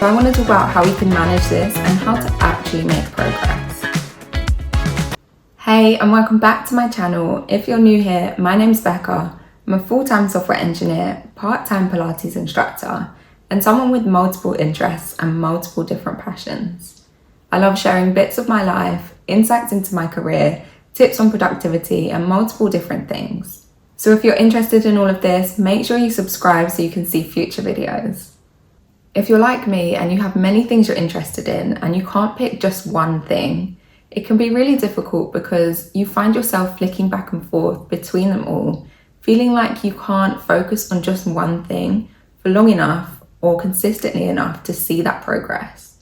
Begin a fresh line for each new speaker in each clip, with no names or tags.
I want to talk about how we can manage this and how to actually make progress. Hey, and welcome back to my channel. If you're new here, my name's Becca. I'm a full-time software engineer, part-time Pilates instructor, and someone with multiple interests and multiple different passions. I love sharing bits of my life, insights into my career, tips on productivity, and multiple different things. So if you're interested in all of this, make sure you subscribe so you can see future videos. If you're like me and you have many things you're interested in and you can't pick just one thing, it can be really difficult because you find yourself flicking back and forth between them all, feeling like you can't focus on just one thing for long enough or consistently enough to see that progress.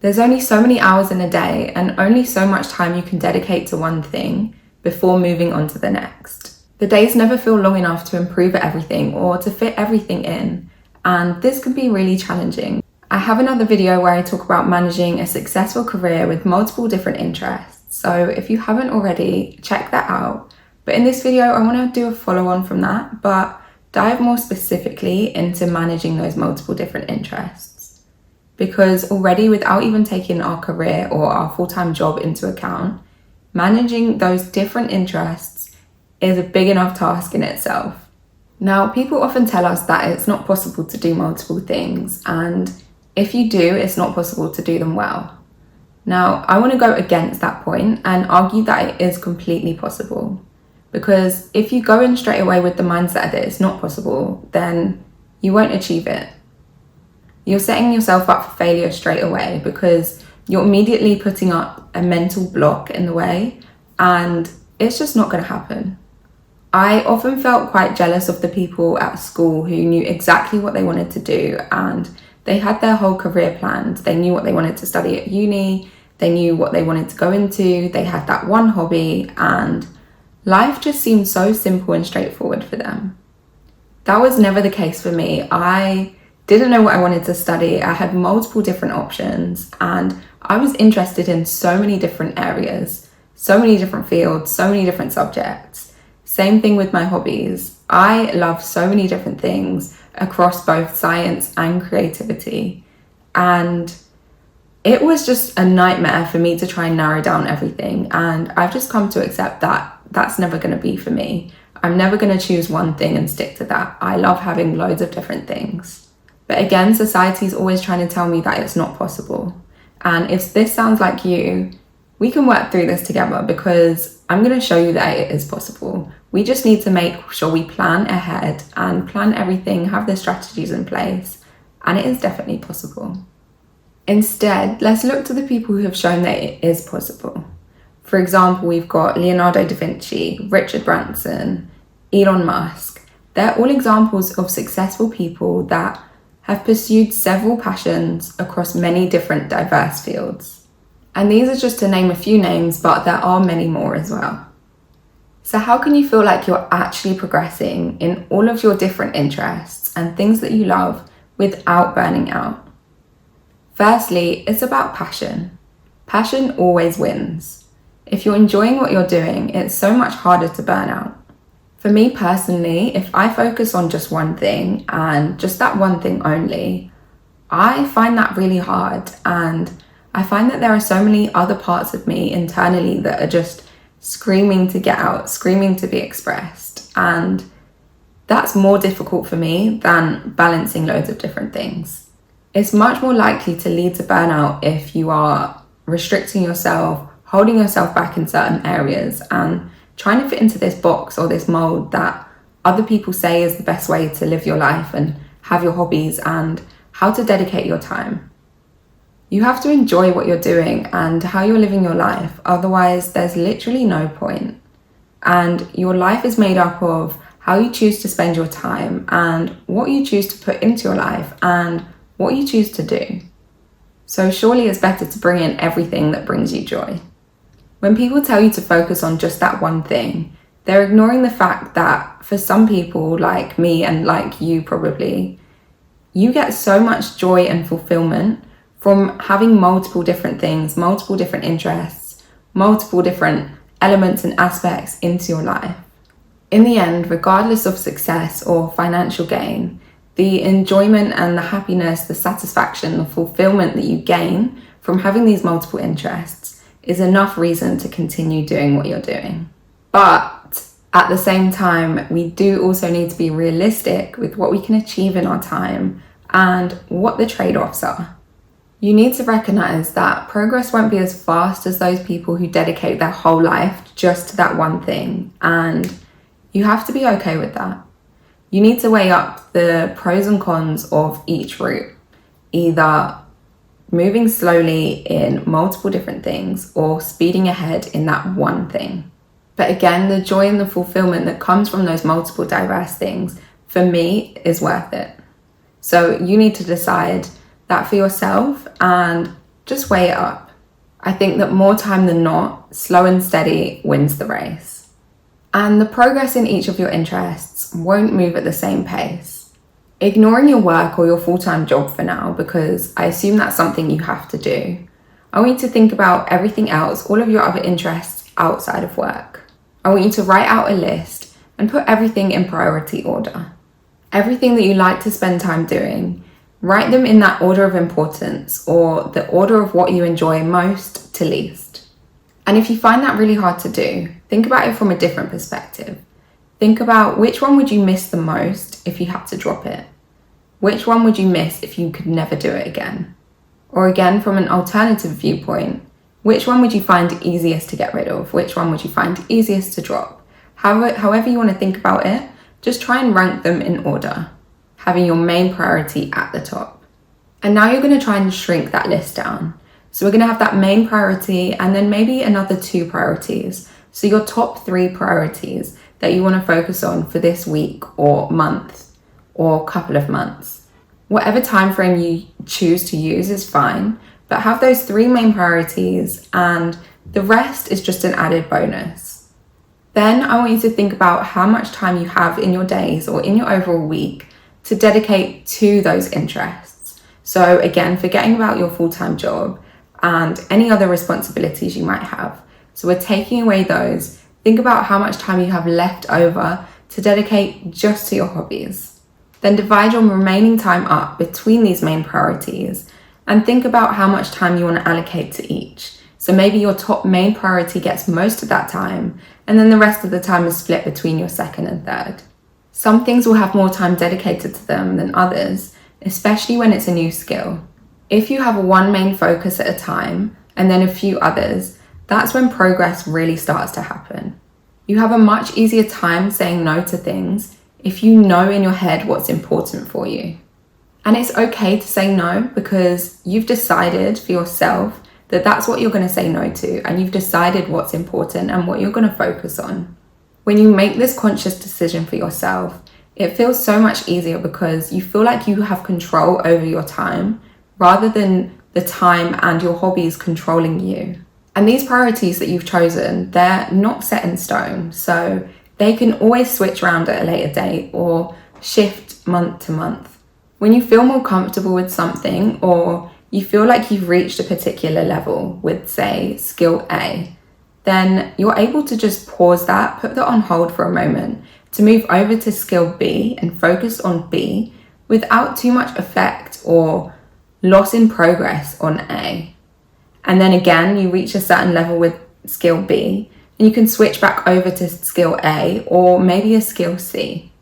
There's only so many hours in a day and only so much time you can dedicate to one thing before moving on to the next. The days never feel long enough to improve at everything or to fit everything in, and this can be really challenging. I have another video where I talk about managing a successful career with multiple different interests, so if you haven't already, check that out. But in this video, I want to do a follow-on from that, but dive more specifically into managing those multiple different interests. Because already, without even taking our career or our full-time job into account, managing those different interests is a big enough task in itself. Now, people often tell us that it's not possible to do multiple things, and if you do, it's not possible to do them well. Now, I want to go against that point and argue that it is completely possible. Because if you go in straight away with the mindset that it's not possible, then you won't achieve it. You're setting yourself up for failure straight away because you're immediately putting up a mental block in the way, and it's just not going to happen. I often felt quite jealous of the people at school who knew exactly what they wanted to do and they had their whole career planned. They knew what they wanted to study at uni, they knew what they wanted to go into, they had that one hobby, and life just seemed so simple and straightforward for them. That was never the case for me. I didn't know what I wanted to study. I had multiple different options and I was interested in so many different areas, so many different fields, so many different subjects. Same thing with my hobbies. I love so many different things across both science and creativity. And it was just a nightmare for me to try and narrow down everything. And I've just come to accept that that's never going to be for me. I'm never going to choose one thing and stick to that. I love having loads of different things. But again, society's always trying to tell me that it's not possible. And if this sounds like you, we can work through this together because I'm going to show you that it is possible. We just need to make sure we plan ahead and plan everything, have the strategies in place, and it is definitely possible. Instead, let's look to the people who have shown that it is possible. For example, we've got Leonardo da Vinci, Richard Branson, Elon Musk. They're all examples of successful people that have pursued several passions across many different diverse fields. And these are just to name a few names, but there are many more as well. So how can you feel like you're actually progressing in all of your different interests and things that you love without burning out? Firstly, it's about passion. Passion always wins. If you're enjoying what you're doing, it's so much harder to burn out. For me personally, if I focus on just one thing and just that one thing only, I find that really hard, and I find that there are so many other parts of me internally that are just screaming to get out, screaming to be expressed. And that's more difficult for me than balancing loads of different things. It's much more likely to lead to burnout if you are restricting yourself, holding yourself back in certain areas and trying to fit into this box or this mold that other people say is the best way to live your life and have your hobbies and how to dedicate your time. You have to enjoy what you're doing and how you're living your life, otherwise there's literally no point. And your life is made up of how you choose to spend your time and what you choose to put into your life and what you choose to do. So surely it's better to bring in everything that brings you joy. When people tell you to focus on just that one thing, they're ignoring the fact that for some people like me and like you probably, you get so much joy and fulfillment from having multiple different things, multiple different interests, multiple different elements and aspects into your life. In the end, regardless of success or financial gain, The enjoyment and the happiness, the satisfaction, the fulfillment that you gain from having these multiple interests is enough reason to continue doing what you're doing. But at the same time, we do also need to be realistic with what we can achieve in our time and what the trade-offs are. You need to recognize that progress won't be as fast as those people who dedicate their whole life just to that one thing, and you have to be okay with that. You need to weigh up the pros and cons of each route, either moving slowly in multiple different things or speeding ahead in that one thing. But again, the joy and the fulfillment that comes from those multiple diverse things, for me, is worth it. So you need to decide that for yourself and just weigh it up. I think that more time than not, slow and steady wins the race. And the progress in each of your interests won't move at the same pace. Ignoring your work or your full-time job for now, because I assume that's something you have to do, I want you to think about everything else, all of your other interests outside of work. I want you to write out a list and put everything in priority order. Everything that you like to spend time doing, write them in that order of importance or the order of what you enjoy most to least. And if you find that really hard to do, think about it from a different perspective. Think about which one would you miss the most if you had to drop it? Which one would you miss if you could never do it again? Or again, from an alternative viewpoint, which one would you find easiest to get rid of? Which one would you find easiest to drop? However you want to think about it, just try and rank them in order, having your main priority at the top. And now you're going to try and shrink that list down. So we're going to have that main priority and then maybe another 2 priorities. So your top 3 priorities that you want to focus on for this week or month or couple of months. Whatever time frame you choose to use is fine, but have those 3 main priorities and the rest is just an added bonus. Then I want you to think about how much time you have in your days or in your overall week to dedicate to those interests. So again, forgetting about your full-time job and any other responsibilities you might have. So we're taking away those. Think about how much time you have left over to dedicate just to your hobbies. Then divide your remaining time up between these main priorities and think about how much time you want to allocate to each. So maybe your top main priority gets most of that time and then the rest of the time is split between your second and third. Some things will have more time dedicated to them than others, especially when it's a new skill. If you have one main focus at a time and then a few others, that's when progress really starts to happen. You have a much easier time saying no to things if you know in your head what's important for you. And it's okay to say no because you've decided for yourself that that's what you're going to say no to, and you've decided what's important and what you're going to focus on. When you make this conscious decision for yourself, it feels so much easier because you feel like you have control over your time rather than the time and your hobbies controlling you. And these priorities that you've chosen, they're not set in stone, so they can always switch around at a later date or shift month to month. When you feel more comfortable with something or you feel like you've reached a particular level with, say, skill A, then you're able to just pause that, put that on hold for a moment to move over to skill B and focus on B without too much effect or loss in progress on A. And then again, you reach a certain level with skill B and you can switch back over to skill A or maybe a skill C.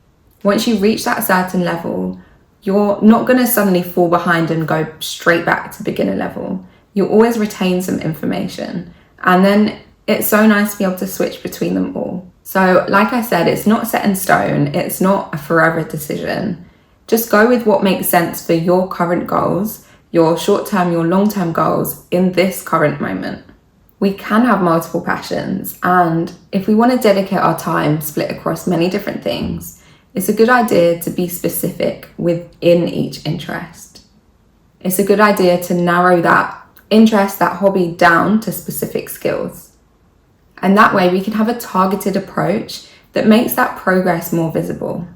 Once you reach that certain level, you're not going to suddenly fall behind and go straight back to beginner level. You'll always retain some information. And then it's so nice to be able to switch between them all. So like I said, it's not set in stone. It's not a forever decision. Just go with what makes sense for your current goals, your short-term, your long-term goals in this current moment. We can have multiple passions, and if we want to dedicate our time split across many different things, it's a good idea to be specific within each interest. It's a good idea to narrow that interest, that hobby down to specific skills. And that way we can have a targeted approach that makes that progress more visible.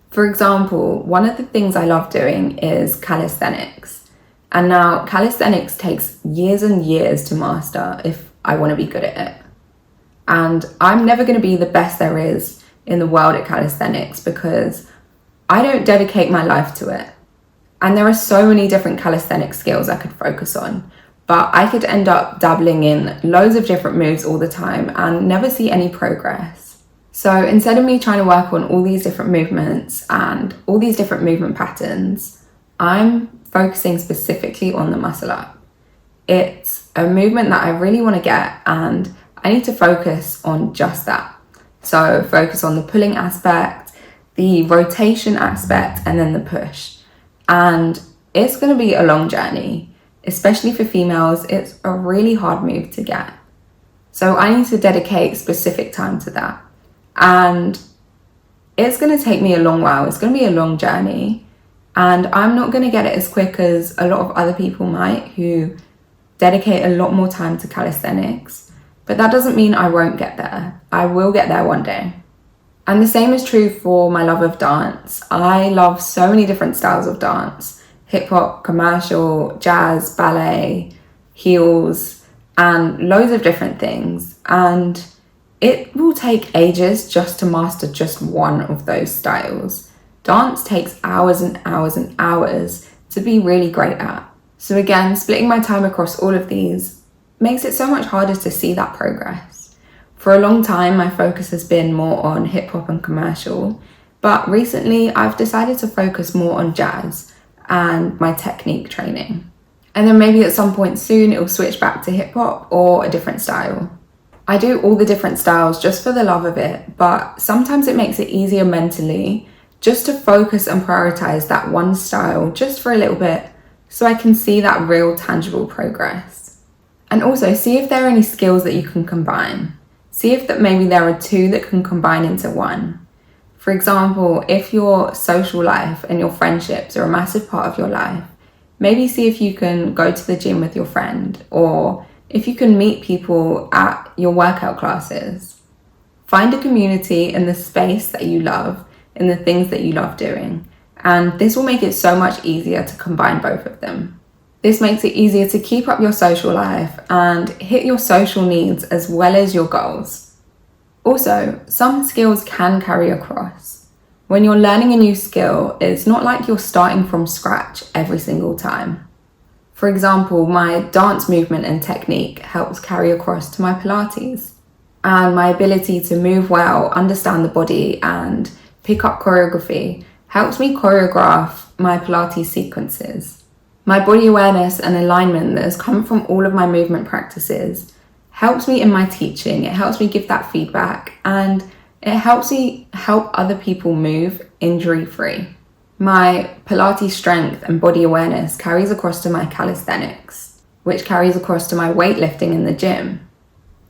For example, one of the things I love doing is calisthenics. And now calisthenics takes years and years to master if I want to be good at it. And I'm never going to be the best there is in the world at calisthenics because I don't dedicate my life to it. And there are so many different calisthenic skills I could focus on, but I could end up dabbling in loads of different moves all the time and never see any progress. So instead of me trying to work on all these different movements and all these different movement patterns, I'm focusing specifically on the muscle up. It's a movement that I really want to get, and I need to focus on just that. So focus on the pulling aspect, the rotation aspect, and then the push. And it's going to be a long journey, especially for females. It's a really hard move to get. So I need to dedicate specific time to that. And it's going to take me a long while. It's going to be a long journey. And I'm not going to get it as quick as a lot of other people might who dedicate a lot more time to calisthenics. But that doesn't mean I won't get there. I will get there one day. And the same is true for my love of dance. I love so many different styles of dance: hip hop, commercial, jazz, ballet, heels, and loads of different things. And it will take ages just to master just one of those styles. Dance takes hours and hours and hours to be really great at. So again, splitting my time across all of these makes it so much harder to see that progress. For a long time, my focus has been more on hip hop and commercial, but recently I've decided to focus more on jazz and my technique training. And then maybe at some point soon it will switch back to hip hop or a different style. I do all the different styles just for the love of it, but sometimes it makes it easier mentally just to focus and prioritize that one style just for a little bit so I can see that real tangible progress. And also see if there are any skills that you can combine. See if that maybe there are two that can combine into one. For example, if your social life and your friendships are a massive part of your life, maybe see if you can go to the gym with your friend, or if you can meet people at your workout classes. Find a community in the space that you love, in the things that you love doing, and this will make it so much easier to combine both of them. This makes it easier to keep up your social life and hit your social needs as well as your goals. Also, some skills can carry across. When you're learning a new skill, it's not like you're starting from scratch every single time. For example, my dance movement and technique helps carry across to my Pilates, and my ability to move well, understand the body, and pick up choreography helps me choreograph my Pilates sequences. My body awareness and alignment that has come from all of my movement practices helps me in my teaching. It helps me give that feedback, and it helps me help other people move injury-free. My Pilates strength and body awareness carries across to my calisthenics, which carries across to my weightlifting in the gym.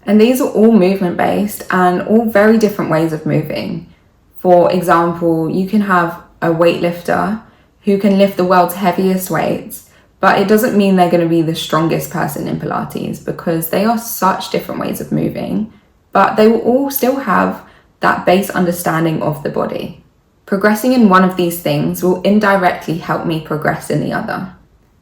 And these are all movement-based and all very different ways of moving. For example, you can have a weightlifter who can lift the world's heaviest weights, but it doesn't mean they're going to be the strongest person in Pilates, because they are such different ways of moving, but they will all still have that base understanding of the body. Progressing in one of these things will indirectly help me progress in the other.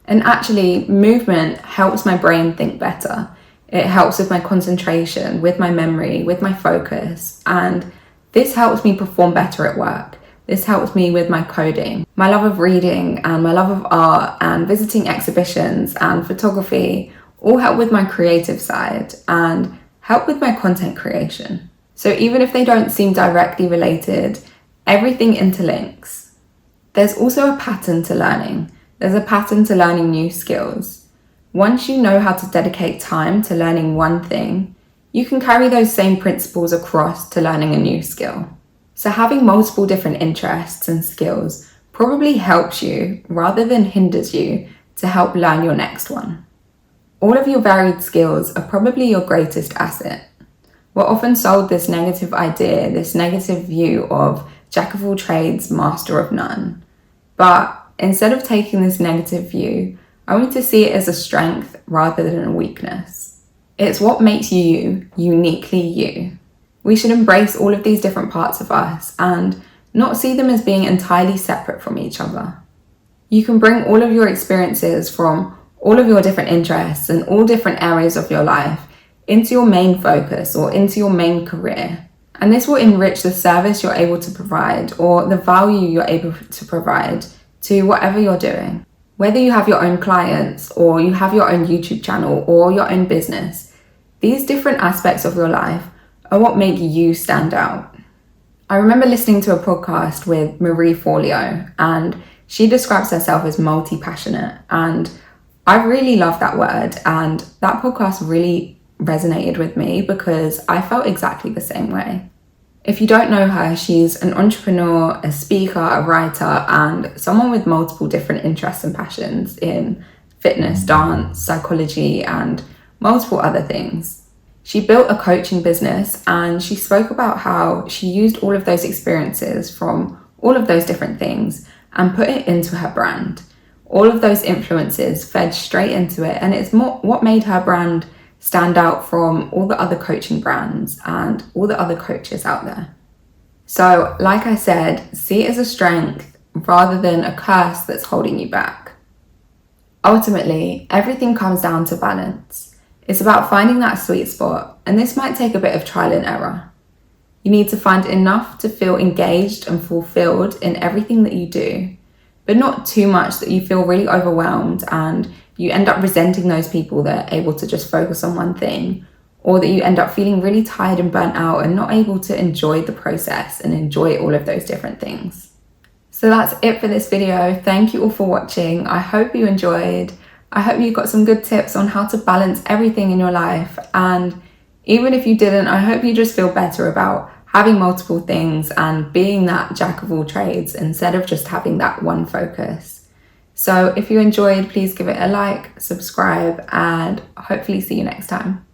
And actually, movement helps my brain think better. It helps with my concentration, with my memory, with my focus, and this helps me perform better at work. This helps me with my coding. My love of reading and my love of art and visiting exhibitions and photography all help with my creative side and help with my content creation. So even if they don't seem directly related, everything interlinks. There's also a pattern to learning. There's a pattern to learning new skills. Once you know how to dedicate time to learning one thing, you can carry those same principles across to learning a new skill. So having multiple different interests and skills probably helps you rather than hinders you to help learn your next one. All of your varied skills are probably your greatest asset. We're often sold this negative idea, this negative view of jack of all trades, master of none. But instead of taking this negative view, I want to see it as a strength rather than a weakness. It's what makes you uniquely you. We should embrace all of these different parts of us and not see them as being entirely separate from each other. You can bring all of your experiences from all of your different interests and all different areas of your life into your main focus or into your main career. And this will enrich the service you're able to provide or the value you're able to provide to whatever you're doing. Whether you have your own clients or you have your own YouTube channel or your own business, these different aspects of your life are what make you stand out. I remember listening to a podcast with Marie Forleo, and she describes herself as multi-passionate, and I really love that word, and that podcast really resonated with me because I felt exactly the same way. If you don't know her, she's an entrepreneur, a speaker, a writer, and someone with multiple different interests and passions in fitness, dance, psychology, and multiple other things. She built a coaching business, and she spoke about how she used all of those experiences from all of those different things and put it into her brand. All of those influences fed straight into it, and it's what made her brand stand out from all the other coaching brands and all the other coaches out there. So, like I said, see it as a strength rather than a curse that's holding you back. Ultimately, everything comes down to balance. It's about finding that sweet spot, and this might take a bit of trial and error. You need to find enough to feel engaged and fulfilled in everything that you do, but not too much that you feel really overwhelmed and you end up resenting those people that are able to just focus on one thing, or that you end up feeling really tired and burnt out and not able to enjoy the process and enjoy all of those different things. So that's it for this video. Thank you all for watching. I hope you enjoyed. I hope you got some good tips on how to balance everything in your life. And even if you didn't, I hope you just feel better about having multiple things and being that jack of all trades instead of just having that one focus. So if you enjoyed, please give it a like, subscribe, and hopefully see you next time.